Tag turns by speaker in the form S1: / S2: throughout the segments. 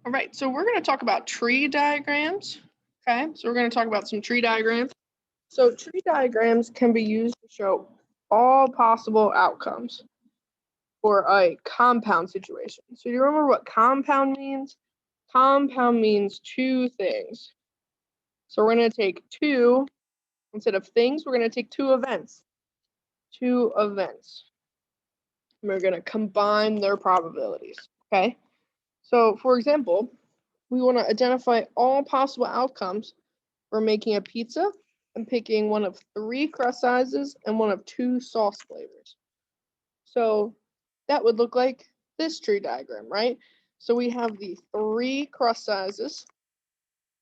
S1: All right, so we're going to talk about tree diagrams. Okay, so we're going to talk about some tree diagrams. So tree diagrams can be used to show all possible outcomes for a compound situation. So you remember what compound means? Compound means two things. So we're going to take two, instead of things, we're going to take two events. Two events. And we're going to combine their probabilities. Okay, so for example, we want to identify all possible outcomes for making a pizza and picking one of three crust sizes and one of two sauce flavors. So that would look like this tree diagram, right? So we have the three crust sizes.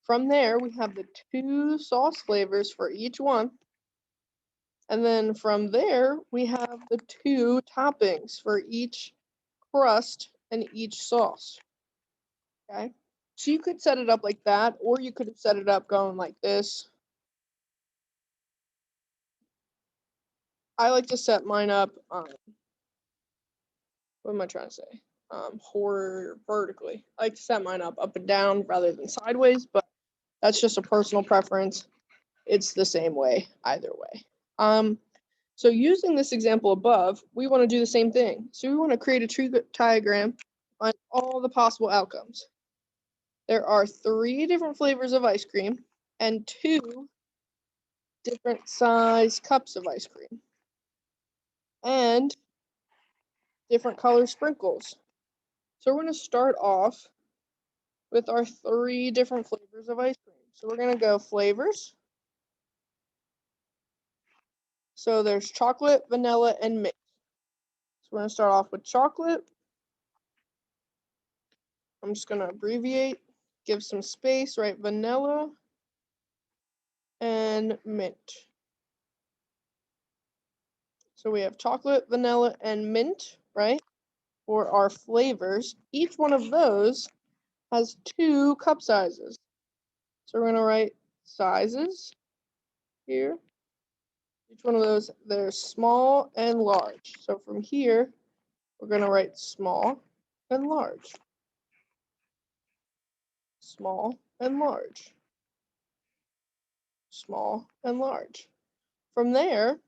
S1: From there, we have the two sauce flavors for each one. And then from there, we have the two toppings for each crust and each sauce. Okay? So you could set it up like that, or you could have set it up going like this. I like to set mine up, what am I trying to say? Vertically. I like to set mine up and down rather than sideways, but that's just a personal preference. It's the same way either way. So using this example above, we want to do the same thing. So we want to create a tree diagram on all the possible outcomes. There are three different flavors of ice cream and two different size cups of ice cream and different color sprinkles. So we're going to start off with our three different flavors of ice cream. So we're going to go flavors. So there's chocolate, vanilla, and mint. So we're going to start off with chocolate. I'm just going to abbreviate, give some space, right? Vanilla and mint. So we have chocolate, vanilla, and mint, right? For our flavors. Each one of those has two cup sizes. So we're going to write sizes here. Each one of those, they're small and large. So from here, we're going to write small and large. Small and large. Small and large. From there,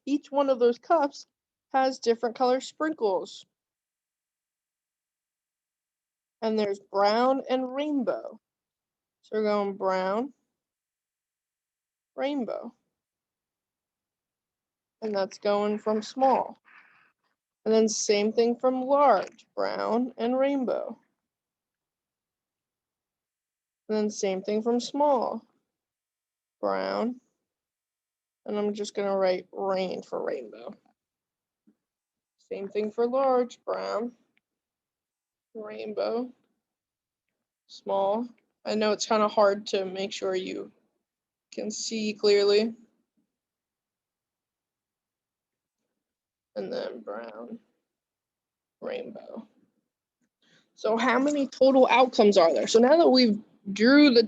S1: each one of those cups has different color sprinkles. And there's brown and rainbow. So we're going brown, rainbow. And that's going from small. And then same thing from large, brown and rainbow. And then same thing from small, brown. And I'm just going to write rain for rainbow. Same thing for large, brown, rainbow, small. I know it's kind of hard to make sure you can see clearly. And then brown, rainbow. So how many total outcomes are there? So now that we've drew the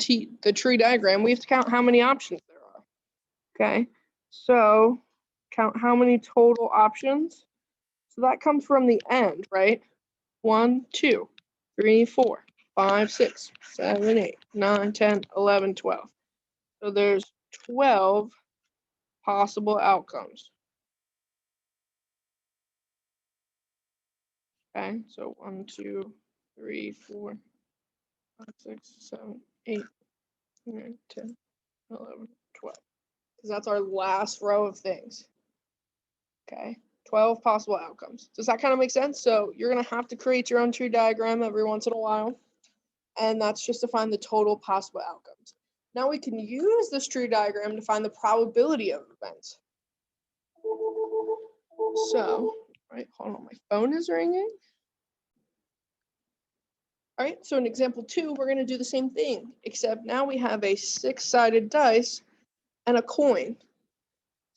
S1: tree diagram, we have to count how many options there are. Okay, so count how many total options. So that comes from the end, right? 1, 2, 3, 4, 5, 6, 7, 8, 9, 10, 11, 12. So there's 12 possible outcomes. Okay, so 1, 2, 3, 4, 5, 6, 7, 8, 9, 10, 11, 12. Because that's our last row of things. Okay, 12 possible outcomes. Does that kind of make sense? So you're going to have to create your own tree diagram every once in a while. And that's just to find the total possible outcomes. Now we can use this tree diagram to find the probability of events. So, right, hold on, my phone is ringing. All right, so in example 2, we're going to do the same thing, except now we have a 6-sided dice and a coin.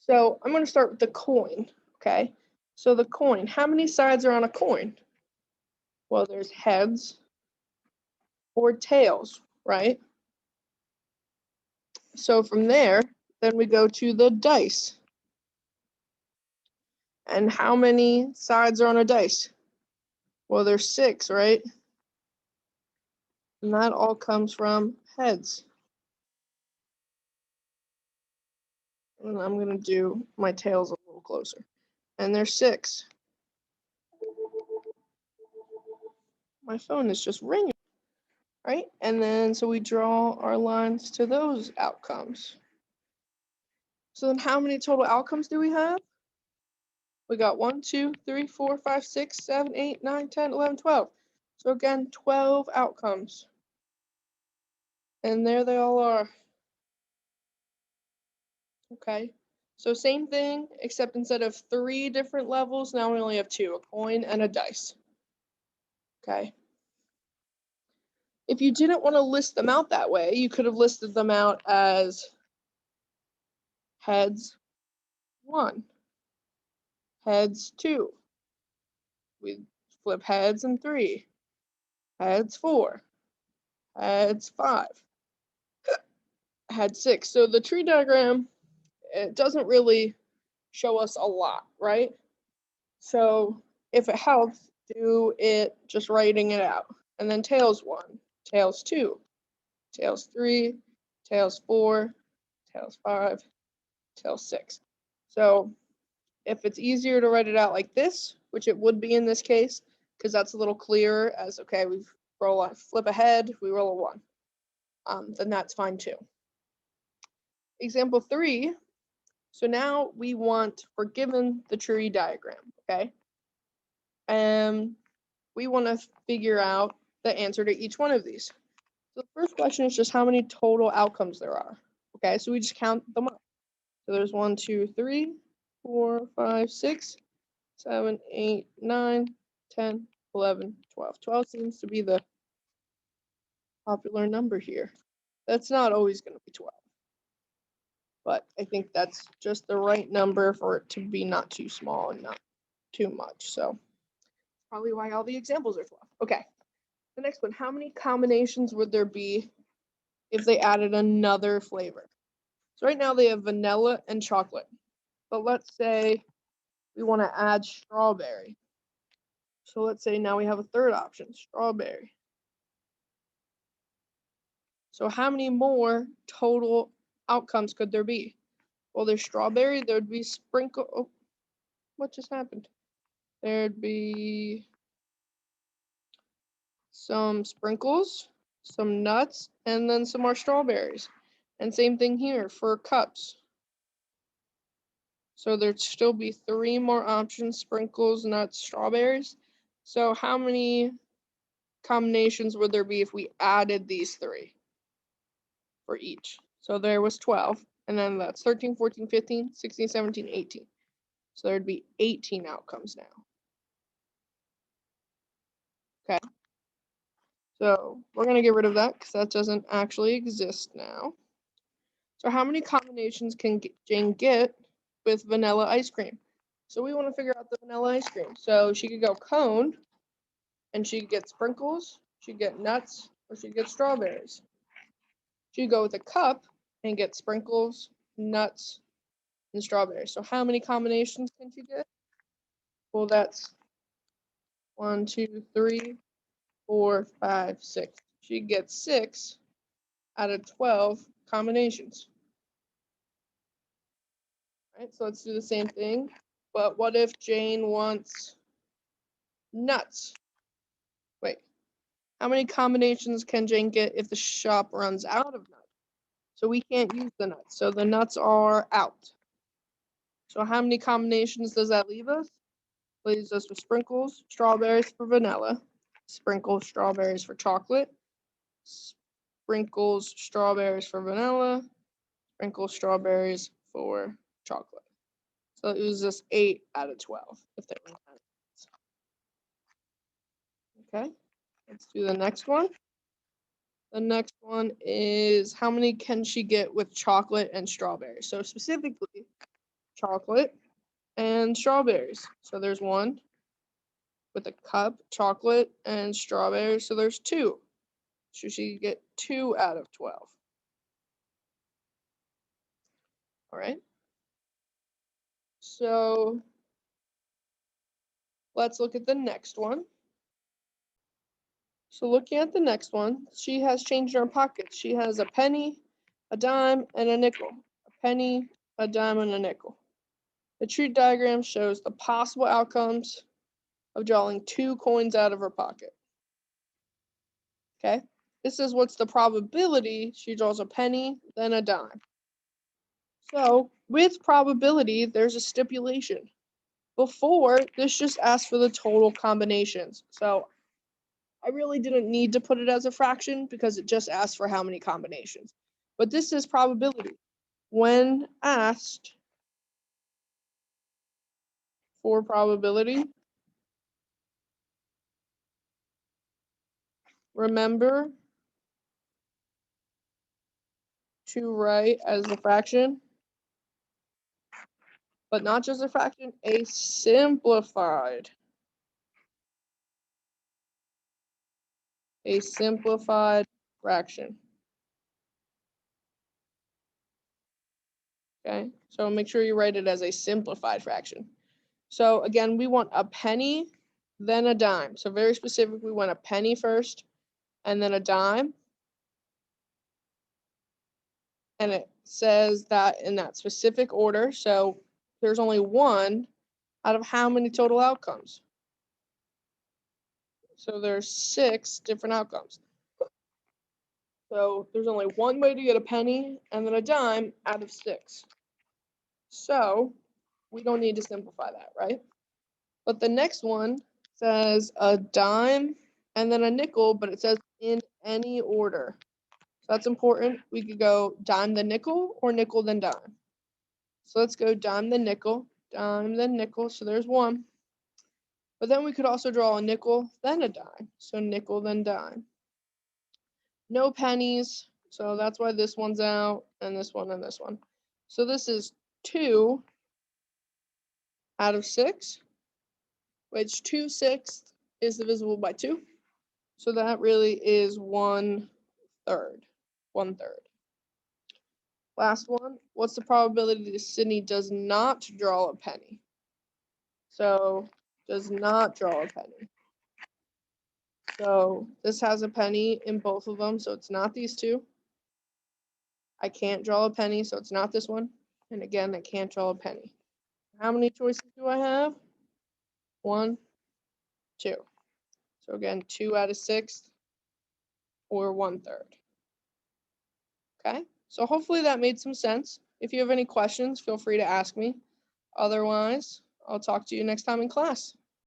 S1: So I'm going to start with the coin, okay? So the coin, how many sides are on a coin? Well, there's heads or tails, right? So from there, then we go to the dice. And how many sides are on a dice? Well, there's 6, right? And that all comes from heads. And I'm going to do my tails a little closer. And there's 6. My phone is just ringing, right? And then so we draw our lines to those outcomes. So then how many total outcomes do we have? We got 1, 2, 3, 4, 5, 6, 7, 8, 9, 10, 11, 12. So again, 12 outcomes. And there they all are. Okay. So same thing, except instead of 3 different levels, now we only have 2, a coin and a dice. Okay. If you didn't want to list them out that way, you could have listed them out as heads 1, heads 2. We flip heads and 3, heads 4, heads 5, heads 6. So the tree diagram, it doesn't really show us a lot, right? So if it helps, do it just writing it out. And then tails 1, tails 2, tails 3, tails 4, tails 5, tails 6. So if it's easier to write it out like this, which it would be in this case, because that's a little clearer as, okay, we flip ahead, we roll a 1, then that's fine too. Example 3, so now we want, we're given the tree diagram, okay? And we want to figure out the answer to each one of these. So the first question is just how many total outcomes there are. Okay, so we just count them up. So there's 1, 2, 3, 4, 5, 6, 7, 8, 9, 10, 11, 12. 12 seems to be the popular number here. That's not always going to be 12. But I think that's just the right number for it to be not too small and not too much. So probably why all the examples are 12. Okay. The next one, how many combinations would there be if they added another flavor? So right now they have vanilla and chocolate. But let's say we want to add strawberry. So let's say now we have a third option, strawberry. So how many more total outcomes could there be? Well, there's strawberry, there'd be sprinkle. Oh, what just happened? There'd be some sprinkles, some nuts, and then some more strawberries. And same thing here for cups. So there'd still be 3 more options, sprinkles, nuts, strawberries. So how many combinations would there be if we added these 3 for each? So there was 12, and then that's 13, 14, 15, 16, 17, 18. So there'd be 18 outcomes now. Okay. So we're going to get rid of that because that doesn't actually exist now. So how many combinations can Jane get with vanilla ice cream? So we want to figure out the vanilla ice cream. So she could go cone, and she could get sprinkles, she could get nuts, or she could get strawberries. She could go with a cup and get sprinkles, nuts, and strawberries. So how many combinations can she get? Well, that's 1, 2, 3, 4, 5, 6. She gets 6 out of 12 combinations. Right, so let's do the same thing. But what if Jane wants nuts? Wait, how many combinations can Jane get if the shop runs out of nuts? So we can't use the nuts. So the nuts are out. So how many combinations does that leave us? Leaves us with sprinkles, strawberries for vanilla, sprinkles, strawberries for chocolate, sprinkles, strawberries for vanilla, sprinkles, strawberries for chocolate. So it was just 8 out of 12 if they were out. Okay, let's do the next one. The next one is how many can she get with chocolate and strawberries? So specifically, chocolate and strawberries. So there's 1 with a cup, chocolate and strawberries. So there's 2. So she could get 2 out of 12. All right. So let's look at the next one. So looking at the next one, she has changed her pockets. She has a penny, a dime, and a nickel. A penny, a dime, and a nickel. The tree diagram shows the possible outcomes of drawing 2 coins out of her pocket. Okay, this is what's the probability she draws a penny, then a dime. So with probability, there's a stipulation. Before, this just asked for the total combinations. So I really didn't need to put it as a fraction because it just asked for how many combinations. But this is probability. When asked for probability, remember to write as a fraction, but not just a fraction, a simplified fraction. Okay, so make sure you write it as a simplified fraction. So again, we want a penny, then a dime. So very specific, we want a penny first, and then a dime. And it says that in that specific order. So there's only one out of how many total outcomes? So there's 6 different outcomes. So there's only one way to get a penny and then a dime out of 6. So we don't need to simplify that, right? But the next one says a dime and then a nickel, but it says in any order. So that's important. We could go dime then nickel or nickel then dime. So let's go dime then nickel, so there's one. But then we could also draw a nickel, then a dime. So nickel, then dime. No pennies, so that's why this one's out, and this one, and this one. So this is 2 out of 6, which 2/6 is divisible by 2. So that really is 1/3. 1/3. Last one, what's the probability that Sydney does not draw a penny? So does not draw a penny. So this has a penny in both of them, so it's not these two. I can't draw a penny, so it's not this one. And again, I can't draw a penny. How many choices do I have? 1, 2. So again, 2 out of 6 or 1/3. Okay, so hopefully that made some sense. If you have any questions, feel free to ask me. Otherwise, I'll talk to you next time in class.